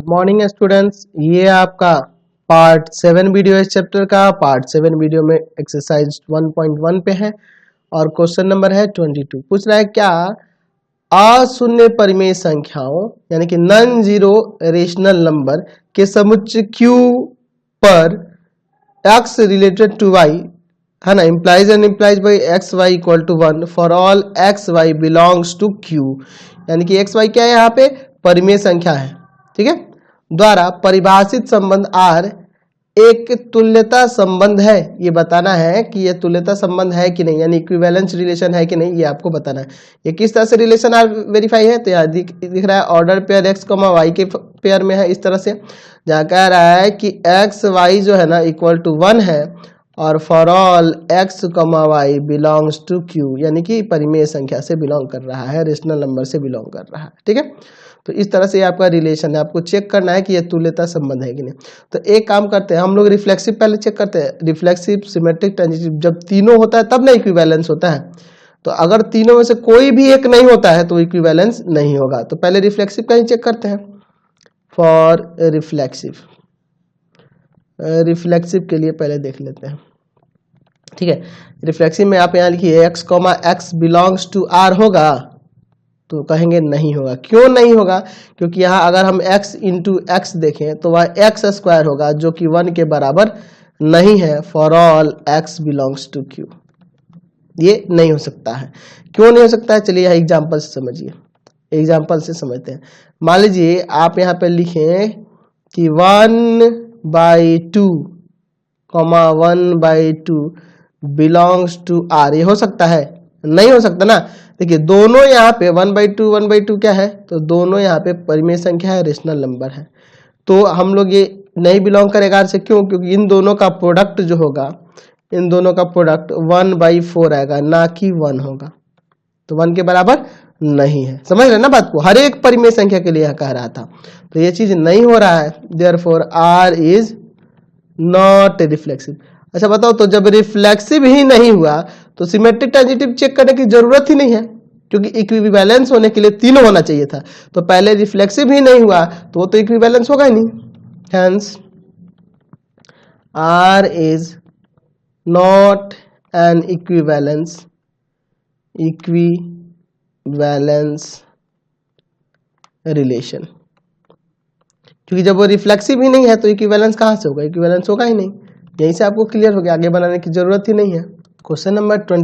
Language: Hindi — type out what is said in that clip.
मॉर्निंग स्टूडेंट्स, ये आपका पार्ट 7 वीडियो इस चैप्टर का। पार्ट 7 वीडियो में एक्सरसाइज 1.1 पे है और क्वेश्चन नंबर है 22। पूछ रहा है क्या अशून्य परिमेय संख्याओं यानी कि नॉन जीरो रेशनल नंबर के समुच्चय Q पर x रिलेटेड टू y है ना, implies and implies by x y equal to 1 for all x y belongs to Q, यानी कि एक्स वाई क्या है, यहाँ पे परिमेय संख्या है, ठीक है, द्वारा परिभाषित संबंध R एक तुल्यता संबंध है। ये बताना है कि ये तुल्यता संबंध है कि नहीं, यानी इक्विवेलेंस रिलेशन है कि नहीं, ये आपको बताना है। ये किस तरह से रिलेशन R वेरीफाई है, तो यहाँ दिख रहा है ऑर्डर पेयर x, y के पेयर में है इस तरह से, जहाँ कह रहा है कि एक्स वाई जो है ना इक्वल टू 1 है और for all x, y belongs to Q, यानी कि परिमेय संख्या से बिलोंग कर रहा है, रेशनल नंबर से बिलोंग कर रहा है, ठीक है। तो इस तरह से ये आपका रिलेशन है, आपको चेक करना है कि ये तुल्यता संबंध है कि नहीं। तो एक काम करते हैं हम लोग, रिफ्लेक्सिव पहले चेक करते हैं, रिफ्लेक्सिव, सिमेट्रिक, ट्रांजिटिव, जब तीनों होता है तब ना इक्विवेलेंस होता है। तो अगर तीनों में से कोई भी एक नहीं होता है तो इक्विवेलेंस नहीं होगा। तो पहले रिफ्लेक्सिव का ही चेक करते हैं। फॉर रिफ्लेक्सिव, रिफ्लेक्सिव के लिए पहले देख लेते हैं, ठीक है। रिफ्लेक्सिव में आप यहाँ लिखिए x, x belongs to R होगा, तो कहेंगे नहीं होगा। क्यों नहीं होगा? क्योंकि यहाँ अगर हम x इंटू एक्स देखें तो वह एक्स स्क्वायर होगा जो कि 1 के बराबर नहीं है। For all x belongs to Q, ये नहीं हो सकता है। क्यों नहीं हो सकता है, चलिए यह एग्जाम्पल से समझिए, एग्जाम्पल से समझते हैं। मान लीजिए आप यहाँ पे लिखें कि 1/2, 1/2 बिलोंग्स टू R, ये हो सकता है? नहीं हो सकता ना। देखिए दोनों यहाँ पे 1/2 क्या है, तो दोनों यहाँ पे परिमेय संख्या है, रेशनल नंबर है। तो हम लोग ये नहीं बिलोंग करेगा R से, क्यों? क्योंकि इन दोनों का प्रोडक्ट जो होगा, इन दोनों का प्रोडक्ट 1/4 आएगा, ना कि 1 होगा। तो 1 के बराबर नहीं है। समझ रहे ना बात को, हर एक परिमेय संख्या के लिए कह रहा था। तो ये चीज नहीं हो रहा है, therefore R is not reflexive. अच्छा बताओ, तो जब रिफ्लेक्सिव ही नहीं हुआ तो सिमेट्रिक ट्रांजिटिव चेक करने की जरूरत ही नहीं है, क्योंकि इक्विवेलेंस होने के लिए तीनों होना चाहिए था। तो पहले रिफ्लेक्सिव ही नहीं हुआ तो वो तो इक्विवेलेंस होगा ही नहीं। Hence R is not an equivalence relation, क्योंकि जब वो रिफ्लेक्सिव ही नहीं है तो इक्विवेलेंस कहाँ से होगा, इक्विवेलेंस होगा ही नहीं। यहीं से आपको क्लियर हो गया, आगे बनाने की जरूरत ही नहीं है। Question number 20